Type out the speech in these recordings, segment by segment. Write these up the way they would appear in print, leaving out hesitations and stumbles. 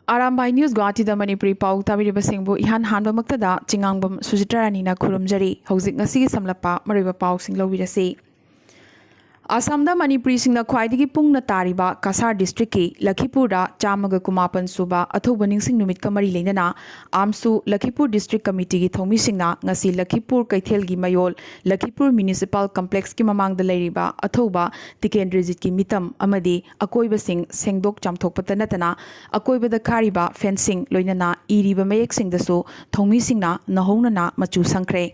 आरामबाई news Guwahati Manipuri पाउ ताबिरिबसिंगबु इहान हानबमक्तदा चिंगांगबम सुजित्रारानीना खुरुमजरी हौजिक ngasiगी samlapa mariba pausing lobirasi आसामदा Manipuri सिंगना ख्वाइदगी पुंगना तारिबा Kasar district की लखीपुरदा चामगा कुमापन सुबा अथौबा निंगसिंग नुमित का मरी लेना आमसु लखीपुर डिस्ट्रिक्ट कमिटी की थौमी सिंगना ngasi लखीपुर कैथेलगी मयोल लखीपुर म्युनिसिपल कॉम्प्लेक्स की ममांगदा लेरिबा अथौबा तिकेंद्रजित की मितम अमदी अकोइबा सिंग सेंगदोक चामथोकपता नतना अकोइबदा खारिबा फेंसिंग लोइनना इरिबा मयेक सिंगदसु थौमी सिंगना नहौनना मचु संख्रे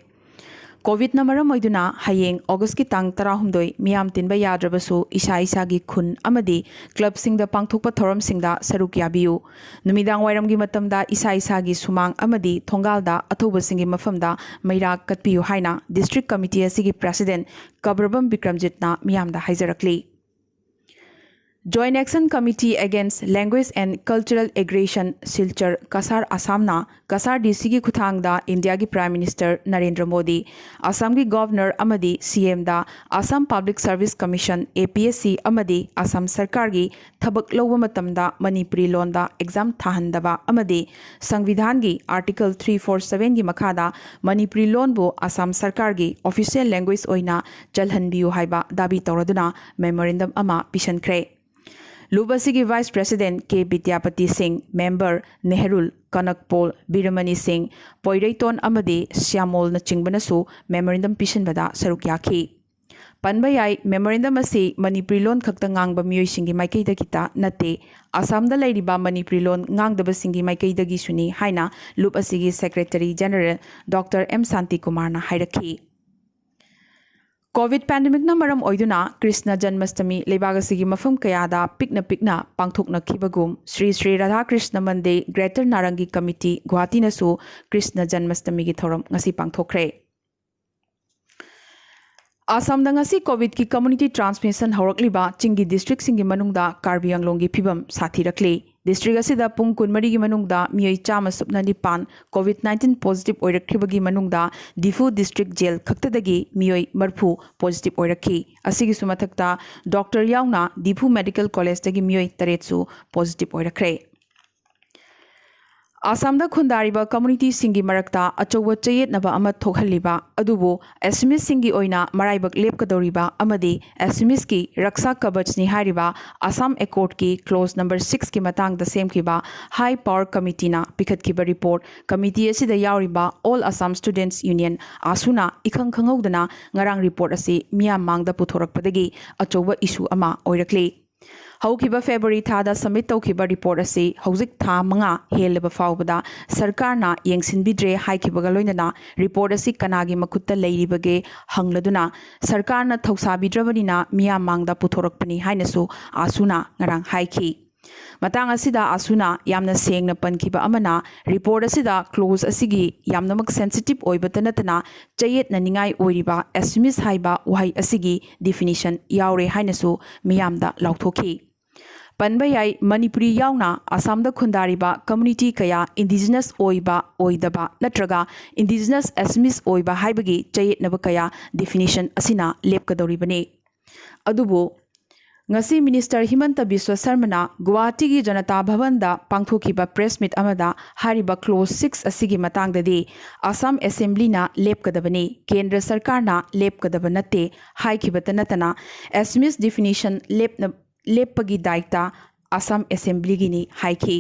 कोविड मरम ओइदुना हयेंग ऑगस्ट की तांग 13 मियाम तिनबा याद्रबसु इसा इसागी खुन अमदी क्लब सिंगदा पांगथोकपा थौरम सिंगदा सरुक याबियु नुमिदांग वाइरमगी मतमदा इसा इसागी सुमांग अमदी थोंगालदा अथौबा सिंगी मफमदा मैरा कटपियु हाइना डिस्ट्रिक्ट कमिटी असिगी प्रेसिडेंट कब्रबम विक्रमजितना मियामदा हाइजरकली Joint Action Committee Against Language and Cultural Aggression Silchar Kasar Assamna Kasar DC की खुथांगदा इंडिया की प्राइम मिनिस्टर नरेंद्र मोदी असम की गवर्नर अमदी सीएम दा Assam public service commission APSC अमदी असम सरकार की थबक लौबा मतमदा मणिपुरी लोंदा एग्जाम थाहंदबा अमदी संविधान की आर्टिकल 347 की मखादा मणिपुरी लोंबो असम सरकार की ऑफिशियल लैंग्वेज ओइना चलहनबियु हाइबा दाबी तौरदुना मेमोरेंडम अमा पिशनख्रे लुबसी की वाइस प्रेसिडेंट के विद्यापति सिंह मेंबर नेहरू कनकपोल बीरमणि सिंह पोइरेटोन अमदी श्यामोल न चिंगबनसु मेमोरेंडम पिशनबदा सरुक याखी पनबा याई मेमोरेंडम असी मणिपुरी लोन खक्ता ngang मियोइसिंगी माइकैदगिता नते आसामदा लेरिबा मणिपुरी लोन ngang माइकैदगी सुनी हाइना लुब असिगी secretary general doctor M Shanti Kumar ना हाइरखी कोविड पैंडेमिक मरम ओइदुना कृष्ण जन्माष्टमी लेबागसिगी मफम कयादा पिकना पांगथोकनखिबगुम श्री श्री राधा कृष्ण मंदिर ग्रेटर नारंगी कमिटी गुवाहाटी नसु कृष्ण जन्माष्टमी की थौरम ngasi पांगथोखरे आसाम दंगसी कोविड की कम्युनिटी ट्रांसमिशन हौरकलिबा चिंगी डिस्ट्रिक्ट सिंगी मनुंगदा कार्बी आंगलोंगी फिबम साथीरकली डिस्ट्रिक्ट असिदा पुंग कुनमरी की मनुंगदा मियोई चाम सुपना निपान कोविड 19 पॉजिटिव ओइरखिबगी मनुंगदा दिफू डिस्ट्रिक्ट जेल खक्तदगी मियोई मरफू पॉजिटिव ओइरखी असिगी सुमथक्ता डॉक्टर याउना दिफू मेडिकल कॉलेज तगी मियोई तरेतसु पॉजिटिव ओइरखरे आसामदा खुंदारिबा कम्युनिटी सिंगी मरक्ता अचौबा चयेतनबा अमा थोखहलिबा अदुबो एसएमएस सिंगी ओइना मराइबक लेपकदौरिबा अमदी एसएमएस की रक्षा कवचनी हारिबा आसाम एकॉर्ड की क्लोज नंबर 6 की मतांगदा सेमखिबा हाई पावर कमिटीना पिखतखिबा रिपोर्ट कमिटी असिदा यावरिबा ऑल आसाम स्टूडेंट्स यूनियन आसुना इखंग खंगौदना ngarang रिपोर्ट असि मियाम मांगदा पुथोरकपदगी अचौबा इशू अमा ओइरकली हौखिबा फेब्रुवारी थादा सबमिट तौखिबा रिपोर्ट असी हौजिक था मंगा हेलबा फावबदा सरकारना येंसिनबिद्रे हाइखिबगा लोइनना रिपोर्ट असी कनागी मखुत्ता लेरिबगे हंगलदुना सरकारना थौसाबिद्रबनिना मियाम मांगदा पुथोरकपनि हाइनसु आसुना ngarang हाइखि मतंग असिदा आसुना यामना सेंगना पनखिबा अमना रिपोर्ट असिदा क्लोज असिगी यामनमक सेंसिटिव ओइबता नतना चयेतना निंगाई ओइरिबा एसएमएस हाइबा वहाई असिगी डिफिनिशन यावरे हाइनसु मियामदा लाउथोखि पनबा याई मणिपुरी यावना आसामदा खुंदारिबा कम्युनिटी कया इंडिजिनस ओइबा ओइदबा नत्रगा इंडिजिनस एसएमएस ओइबा हाइबगी चयेतनबा कया डिफिनिशन असिना लेपकदौरिबने अदुबो ngasi मिनिस्टर हिमंत बिश्व शर्मना गुवाहाटी की जनता भवन दा पांगथोखिबा प्रेस मीट अमदा हारिबा क्लोज 6 असिगी मतांगददी असम असेंबलीना लेपकदबनी केंद्र सरकारना लेपकदब नते हाइखिबत नतना एसएमएस डिफिनिशन लेपगी दायित्व असम असेंबलीगिनी हाइखि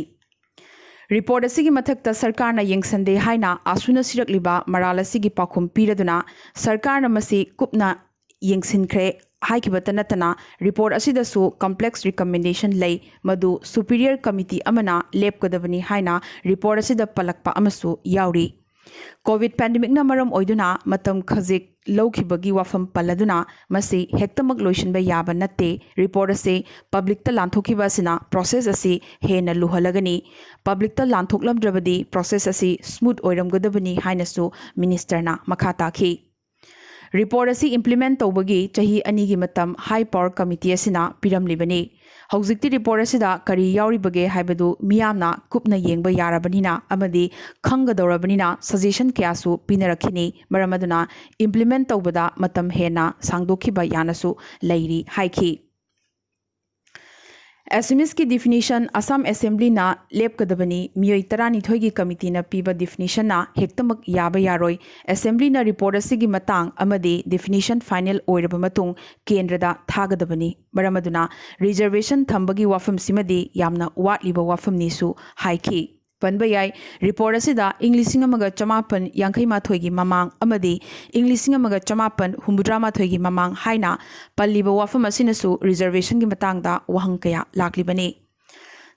रिपोर्ट असिगी मथक्ता सरकारना येंगसंदे हाइना आसुना सिरकलिबा मराल असिगी पाखुम पीरदुना सरकारना मसी कुपना येंगसिनख्रे हाइखिबत नतना रिपोर्ट असिदसु कॉम्प्लेक्स रिकमेंडेशन लई मदु सुपीरियर कमिटी अमना लेपकदबनी हाइना रिपोर्ट असिदा पलकपा अमसु याउरी कोविड पैंडेमिक मरम ओइदुना मतम खजिक लौखिबगी वाफम पल्लदुना मसी हेक्तमक लोइशनबा याबा नते रिपोर्ट असे पब्लिकता लांथोखिबा सिना प्रोसेस असी हेना लुहलगनी पब्लिकता लांथोकलमद्रबदी प्रोसेस असी स्मूथ ओइरमगदबनी हाइनसु मिनिस्टरना मखा ताखि रिपोर्ट असी इम्प्लीमेंट तौबगी चाही अनिगी मतम हाई पावर कमिटी असिना पिरमलिबनी हौजिक्ति रिपोर्ट असिदा करी यावरिबगे हाइबदु मियामना कुपना येंगबा यारबनिना अमदी खंगदौरबनिना सजेशन कयासु पिनरखिनी मरमदुना इम्प्लीमेंट तौबदा मतम हेना सांगदोखिबा यानसु लैरी हाइखि एसएमएस की डिफिनीशन असम असेंबली ना लेपकदबनी मियोई तरानिथोई की कमिटी ना पीबा डिफिनीशन ना हेक्तमक याबा यारोई असेंबली ना रिपोर्ट असिगी मतांग अमदे डिफिनीशन फाइनल ओइरब मतुंग केंद्रदा थागदबनी मरमदुना रिजर्वेशन थंबगी वाफम सिमदी यामना वाटलिबा वाफम निसु हाइखी पनबा याई रिपोर्ट असिदा इंग्लिशिंग अमगा चमापन यांखई माथोई की ममांग अमदे इंग्लिशिंग अमगा चमापन हुंबुद्रा माथोई की ममांग हाइना पल्लिबा वाफम असिनसु रिजर्वेशन की मतांगदा वहंग कया लाक्लिबनी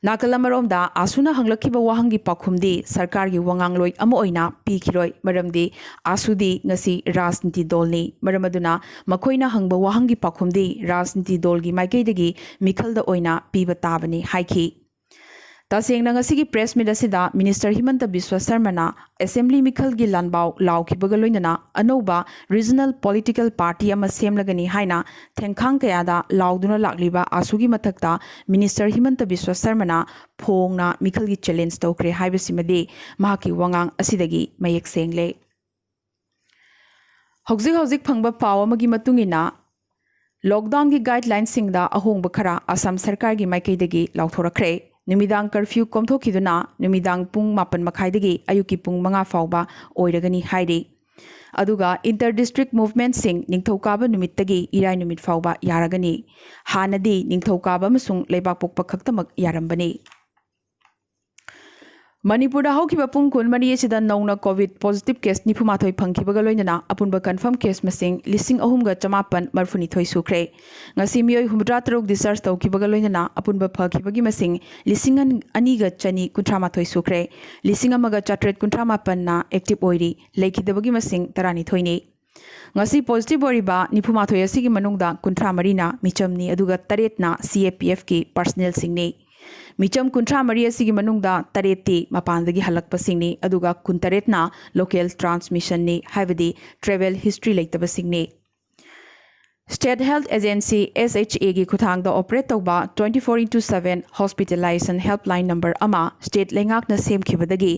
नाकल अमरोमदा आसुना हंगलखिबा वाहंगी पाखुमदी सरकार की वंगांगलोई अमा ओइना पीखिरोई मरमदी आसुदी ngasi राजनीति दलनी मरमदुना मखोइना हंगबा वाहंगी पाखुमदी राजनीति दल की माइकैदगी मिखलदा ओइना पीबा ताबनी हाइखी तसेंगना ngasi प्रेस मीट असिदा मिनिस्टर हिमंत बिस्वा शर्माना असेंबली मिखल की लानबाव लाउखिबगा लोइनना अनौबा रीजनल पॉलिटिकल पार्टी अमा सेमलगनी हाइना थेंखांग कयादा लाउदुना लाक्लिबा आसुगी मथक्ता मिनिस्टर हिमंत बिस्वा शर्माना फोंगना मिखल की चैलेंज तौक्रे हाइबसिमदे महाकी वंगांग असिदगी मयेक सेंगले हौजिक हौजिक फंगबा पाव अमगी मतुंगिना लॉकडाउन की गाइडलाइन सिंगदा अहोंग खरा असम सरकार की माइकैदगी लाउथोरखरे नुमिदांग कर्फ्यू कोमथोखिदुना नुमिदांग पुंग मापन मखाइदगी अयुकी पुंग मंगा फाउबा ओइरगनी हाइरी अदुगा इंटर डिस्ट्रिक्ट मूवमेंट सिंग निंगथौकाबा नुमित्तगी इराय नुमित फाउबा यारगनी हानदी निंगथौकाबा अमसुंग लेबाक पोकपा खक्तमक यारंबनी मणिपुर हौखिबा पुंग कुन मरी एसिदा नौना कोविड पॉजिटिव केस निफुमाथोई फंखिबगा लोइनना अपुनबा कन्फर्म केस मसिंग लिसिंग अहुमगा चमापन मरफुनिथोई सुख्रे ngasi मियोई हुमद्रा तरुक डिस्चार्ज तौखिबगा लोइनना अपुनबा फखिबगी मसिंग लिसिंग अनीगा चनी कुंथ्रामाथोई सुख्रे लिसिंग अमगा चाट्रेट कुंथ्रामापन ना एक्टिव ओइरी लेखिदबगी मसिंग तरानिथोइनी ngasi पॉजिटिव ओरिबा निफुमाथोई असिगी मनुंगदा कुंथ्रा मरीना मिचमनी अदुगा तरेटना CAPF की पर्सनल सिंगनी मिचम कुंथ्रा मरी असिगी मनुंगदा तरेती मपानदगी हलकपसिंगनी अदुगा कुंतरेटना लोकल ट्रांसमिशन ने हाइबदी ट्रेवल हिस्ट्री लेतबसिंगनी स्टेट हेल्थ एजेंसी SHA की खुथांगदा ऑपरेट तौबा 24/7 हॉस्पिटलाइजेशन हेल्पलाइन नंबर अमा स्टेट लेंगाकना सेमखिबदगी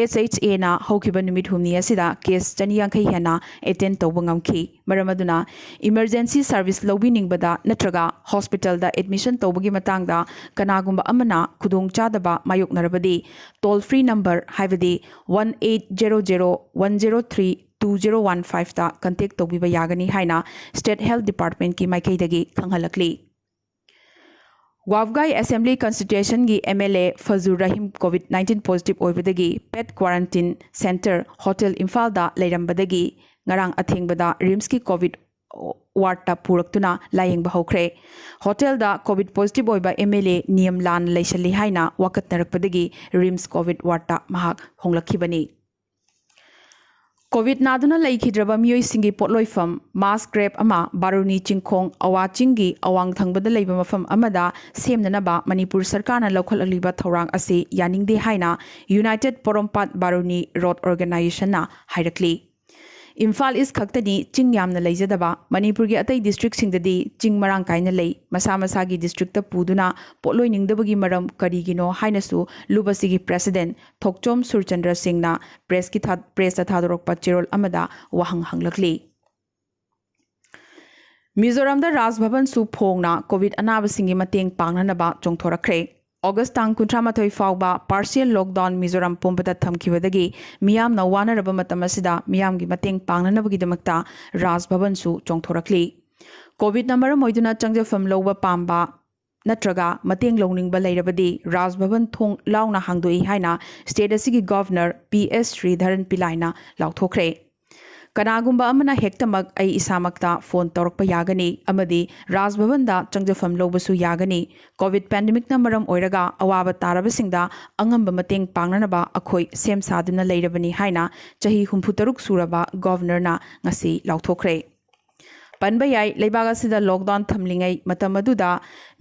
SHA ना हौखिबा नुमित हुमनी असिदा केस 250 हेना अटेंड तौबा ngamखि मरमदुना इमरजेंसी सर्विस लौबिनिंगबदा नत्रगा हॉस्पिटल दा एडमिशन तौबगी मतंगदा कनागुंबा अमना खुदोंग चादबा मायोकनरबदी टोल फ्री नंबर हाइबदी 1800-103-2015 ता कंटेक्ट तौबिबा यागनी हाइना स्टेट हेल्थ डिपार्टमेंट की माइकैदगी खंगहलकली वावगाई असेंबली कंस्टिट्यूशन की MLA फजूर रहीम कोविड-19 पॉजिटिव ओइबदगी पेट क्वारंटीन सेंटर होटल इम्फाल दा लेरंबदगी ngarang athengbada rims की कोविड वार्डा पुरक्तुना लायेंग हौख्रे होटल दा कोविड पॉजिटिव ओइबा MLA नियम लान लेसली हाइना वाकतनरकपदगी रिम्स कोविड वार्डा महाक होंगलखिबनी कोविड नादुना लेखिद्रबा मियोई सिंगी पोटलोइफम मास ग्रेप अमा बारुनी चिंखोंग अवा चिंगी अवांग थंगबदा लेबा मफम अमदा सेमननबा मणिपुर सरकारना लौखललिबा थौरांग असे यानिंगदे हाइना यूनाइटेड पोरोमपाट बारुनी रोड ऑर्गेनाइजेशन ना हाइरकली इम्फाल इस खक्तनी चिंग यामना लेजदबा मणिपुर की अतई डिस्ट्रिक्ट सिंगददी चिंग मरांग काइना लई मसा मसा की डिस्ट्रिक्ट पुदुना पोलोई निंगदबगी मरम करिगिनो हाइनसु लुबसिगी प्रेसिडेंट थोकचोम सुरचंद्र सिंहना प्रेस थादोरकपा चेरोल अमदा वहंग हंगलकली मिजोरम दा राजभवन सु फोंगना कोविड अनाबसिंगी मतेंग पांगननबा चोंथोरखरे ऑगस्ट तांग 38 फाउबा पार्शियल लॉकडाउन मिजोरम पुंबदा थमखिबदगी मियाम नवानरब मतमसिदा मियाम की मतेंग पांगननबगीदमक्ता राजभवन सु चोंथोरखली कोविड नंबर मोइदुना चंगजफम लौबा पांबा नत्रगा मतेंग लौनिंगबा लेरबदी राजभवन थोंग लाउना हांगदोई हाइना स्टेट असिगी गवर्नर PS श्रीधरन पिलाइना लाउथोखरे कनागुंबा अमना हेक्तमक आई इसामक्ता फोन तौरकपा यागनी अमदी राजभवनदा चंगजफम लौबसु यागनी कोविड पैंडेमिक नंबरम ओइरगा अवाब तारबसिंगदा अंगंबा मतेंग पांगननबा अखोई सेम सादुना लेरबनी हाइना चही 63 सुरबा गवर्नरना ngasi लाउथोखरे पनबा याई लेबाग असिदा लॉकडाउन थमलिंगै मतमदुदा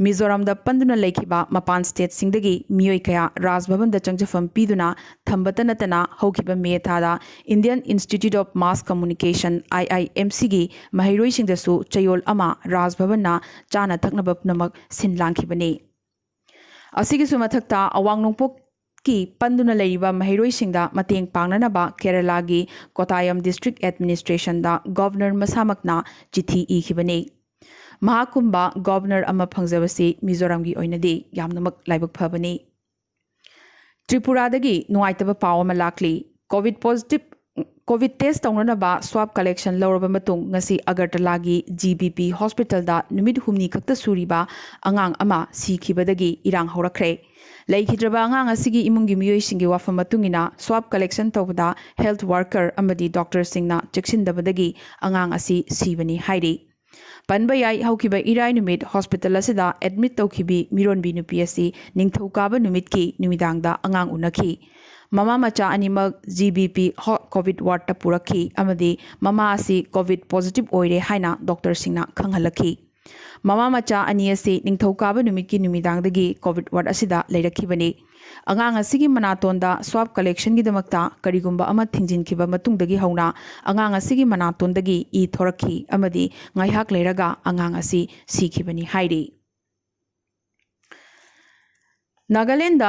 मिजोरम दा पंदुना लेखिबा मपान स्टेट सिंगदगी मियोई कया राजभवन दा चंगजफम पीदुना थंबता नतना हौखिबा मे थादा Indian Institute of Mass Communication IIMC गी महिरोई सिंगदसु चयोल अमा राजभवन ना चाना थकनबा नमक सिनलांखिबनी असिगी सुमथक्ता अवांग नोंपोक की पंदुना लेरिबा महिरोई सिंगदा मतेंग पांगननबा केरला की कोटायम डिस्ट्रिक्ट एडमिनिस्ट्रेशन दा गवर्नर मसामकना चिठी इखिबनी महाकुंबा गवर्नर अमा फंगजबसी मिजोरामगी ओइनदी यामनमक लाइबक फबनी त्रिपुरादगी नुआइतबा पाव अमा लाकली कोविड टेस्ट तौननबा स्वाब कलेक्शन लौरबा मतुंग ngasi अगरतलागी GBP हॉस्पिटल दा नुमित हुमनी खक्ता सूरीबा अंगांग अमा सीखिबदगी इरांग हौरखरे लैखिद्रबा अंगांग असिगी इमुंगी मियोइसिंगी वाफम मतुंगिना स्वाब कलेक्शन तौबदा हेल्थ वर्कर अमदी डॉक्टर सिंगना चेक्सिनदबदगी अंगांग असि सीबनी हाइरी पनबा याई हौकिबा इराई नुमित हॉस्पिटल असिदा एडमिट तौखिबी मिरोनबी नुपी असि निंगथौकाबा नुमितकी नुमिदांगदा अंगांग उनखी ममा मचा अनिमक GBP कोविड वार्ड पुरखी अमदी ममा असी कोविड पॉजिटिव ओइरे हाइना डॉक्टर सिंगना खंगहलखी ममा मचा अनि असी निंगथौकाबा नुमितकी नुमिदांगदगी कोविड वार्ड असिदा लैरखिबनी अंगांग असिगी मनातोंदा स्वाब कलेक्शन की दमकता करिगुंबा अमा थिंजिनखिबा मतुंगदगी हौना अंगांग असिगी मनातोंदगी ई थोरखी अमदी ngaihak लेरगा अंगांग असी सीखिबनी हाइरी नागालैंड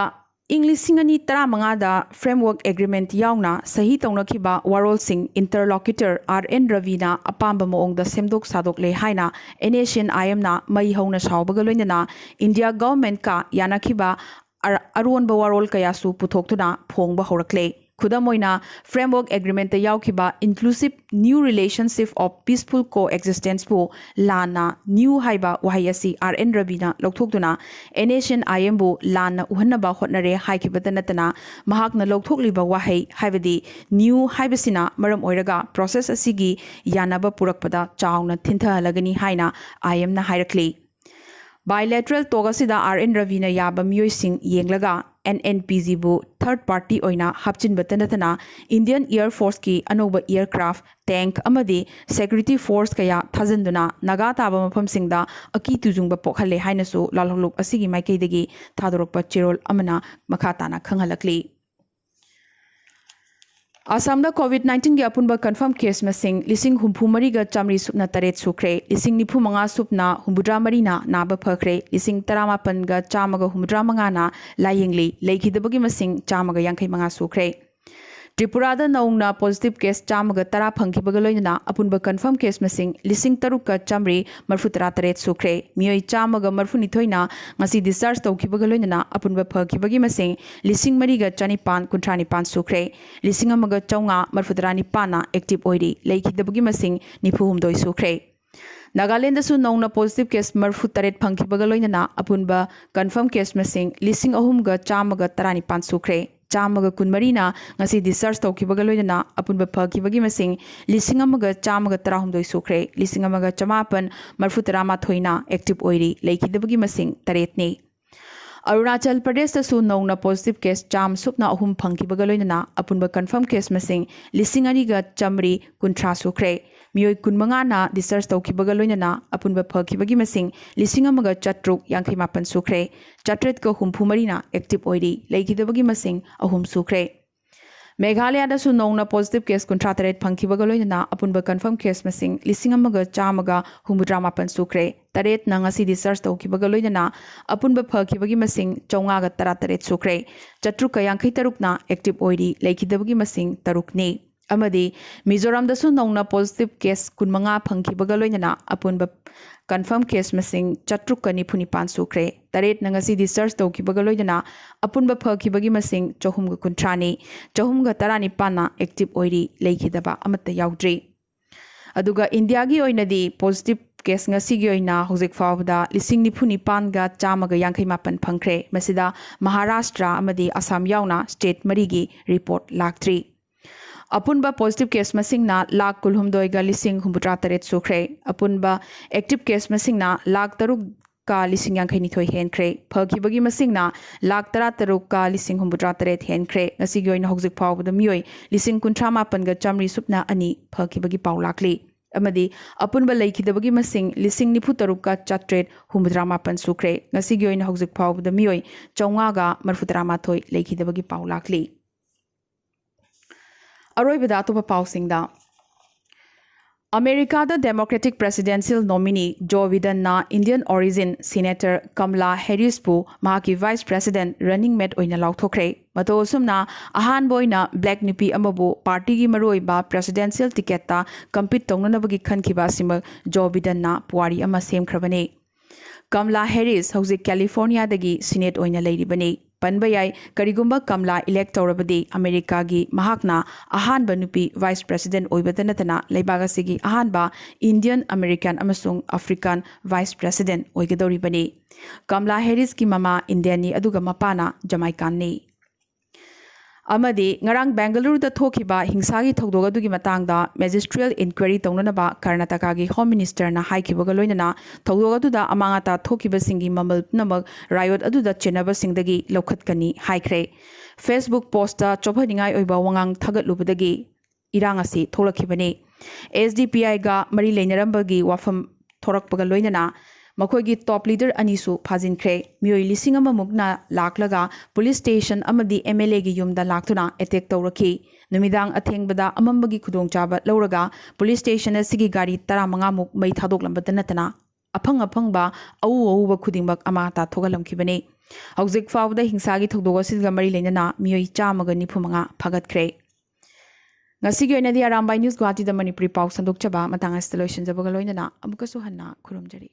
इंग 2015 फ्रेमवर्क एग्रीमेंट यावना सही तौनखिबा वारोल सिंह इंटरलॉक्यूटर RN रवीना अपाम्ब मोंगदा सेमदोक सादोकले हाइना एनेशियन आईएमना मई हौना सावबगा लोइनना इंडिया गवर्नमेंट का यानाखिबा अरोनबा वारोल कयासु पुथोक्तुना फोंगबा हौरक्ले खुदमोइना फ्रेमवर्क एग्रीमेंट यावखिबा inclusive new relationship of peaceful coexistence पु लाना न्यू हाइबा वहायसी RN रवीना लौथोक्तुना एनेशियन आईएम बु लाना उहन्नबा होटनरे हाइखिबदा नतना महाकना लौथोक्लिबा वहाय हाइबदी न्यू हाइबसिना मरम ओइरगा प्रोसेस असिगी यानाबा पुरकपदा चावना थिंथहलगनी हाइना IM ना हाइरक्ली बायलैटरल तोगसिदा RN रवीना याबा मियोइसिंग येंगलगा NNPG बु थर्ड पार्टी ओइना हापचिनबतनतना इंडियन एयर फोर्स की अनोबा एयरक्राफ्ट टैंक अमदी सिक्योरिटी फोर्स कया थाजनदुना नागा ताबा मफमसिंगदा अकी तुजुंगबा पोखले हाइनसु लालहलुक असिगी माइकेदगी थादोरकपा चिरोल अमना मखाताना खंगहलकली आसाम कोविड-19 की अपुनब कन्फर्म केस मसिंग 1,000 सुपना 8 सुख्रे 1,095 सुपना 103 नाब फख्रे 19,100 ना लायेंगली लेखिदबगी मसिंग 155 सुख्रे त्रिपुरा नौना पॉजिटिव केस 110 फंखिबगा लोइना अपुनब कन्फर्म केस मसिंग 3,638 सुख्रे मियोई 132 ना ngasi डिस्चार्ज तौखिबगा लोइना अपुनब फखिबगी मसिंग 4,959 सुख्रे 1,439 ना एक्टिव ओइरी लेखिदबगी मसिंग 94 सुख्रे नागालैंड नौना पॉजिटिव केस 38 फंखिबगा लोइना अपुनब कन्फर्म केस मसिंग 3,119 सुख्रे 113 ngasi discharge tawkibaga loina apunba phakibagi masing 1,119 sukhre 1,139 na active oiri leikidabagi masing 8 ni Arunachal Pradesh नौना पॉजिटिव केस 103 फंखिबगा लोइना अपुनब कन्फर्म केस मसिंग 2,150 सुख्रे मियोई 15 ना डिस्चार्ज तौखिबगा लोइना अपुनब फखिबगी मसिंग 1,458 सुख्रे 453 ना एक्टिव ओइरी लेखिदबगी मसिंग 3 सुख्रे मेघालय नौना पॉजिटिव केस 38 फंखिबगा लोइना अपुनब कन्फर्म केस मसिंग 1,158 सुख्रे 8 ना ngasi डिस्चार्ज तौखिबगा लोइना अपुनब फखिबगी मसिंग 438 सुख्रे 453 ना एक्टिव ओइरी लेखिदबगी मसिंग 3 नि अमदी मिजोराम नौना पॉजिटिव केस 15 फंखिबगा लोइना अपुनब कन्फर्म केस मसिंग 495 सुख्रे 8 ना ngasi डिस्चार्ज तौखिबगा लोइना अपुनब फखिबगी मसिंग 419 419 ना एक्टिव ओइरी लेखिदबा अमत याउद्री अदुगा इंडिया की ओइनदी पॉजिटिव केस ngasiगी oina hojik fawda 1,958 phangkhre masida Maharashtra amadi Assam यावना स्टेट मरीगी रिपोर्ट लाक्ट्री अपुनब पॉजिटिव केस मसिंगना 1,63,8 सुख्रे अपुनब एक्टिव केस मसिंगना 1,03,000 हेनख्रे फखिबगी मसिंगना 1,13,000 हेनख्रे ngasiगी oina hojik fawda मियोई 1,58,100 सुपना अनि फखिबगी पाउ लाक्ली अमदी अपुनब लेखिदबगी मसिंग 1,94,738 सुख्रे ngasiगी oina hojik fawda मियोई 438 लेखिदबगी पाउ लाक्ली अरोइबदा अतोप पाउसिंगदा अमेरिकादा डेमोक्रेटिक प्रेसिडेंशियल नॉमिनी जो बिडेनना इंडियन ओरिजिन सीनेटर कमला हैरिसपु महाकी वाइस प्रेसिडेंट रनिंग मेट ओइना लाउथोखरे मतो असुमना अहानबो ओइना ब्लैक नुपी अमबु पार्टी की मरोइबा प्रेसिडेंशियल टिकेटता कंपीट तौननबगी खनखिबा सिम जो बिडेनना पुवारी अमा सेमख्रबने कमला हैरिस हौजिक कैलिफोर्नियादगी सीनेट ओइना लेरिबने पनबा याई करिगुंबा कमला इलेक्ट तौरबदी अमेरिका की महाकना अहानबा नुपी वाइस प्रेसिडेंट ओइबदा नतना लेबागसिगी अहानबा इंडियन अमेरिकन अमसुंग अफ्रीकन वाइस प्रेसिडेंट ओइगदौरिबनी कमला हैरिस की ममा इंडियनी अदुगा मपाना जमाइकानी अमदी ngarang Bengaluru da thokiba hingsagi thogdoga dugi matangda magistrate inquiry tongnanaba Karnataka gi home minister na haikibaga loinana thogdoga duda amangata thokiba singi mamal namak riot aduda chenaba singdagi lokhatkani haikre Facebook post da chobhaningai oiba wangang thagatlubadagi irang asi tholakibani SDPI ga mari leinarambagi wafam thorakpaga loinana मखोगी top leader अनीसु फाजिनख्रे मियोई लिसिंग अममुकना लाखलगा police station अमदी MLA गी युमदा लाखतुना अटैक तौरखी नुमिदांग अथेंगबदा अमम्बगी खुदोंचाबा लौरगा पुलिस स्टेशन असिगी गाड़ी 15 मुक मई थादोकलंबदा नतना अफंग अफंगबा अउबा खुदिंबक अमा ताथोगलमखिबने हौजिक फावदा हिंसागी थोगदोगसिगा मरी लेनना मियोई 195 फगतख्रे ngasi gi oinadi Arambay News Guwahati da Manipuri Paw sandokchaba matang installation jabaga loinana amukasु हन्ना खुरुमजरी।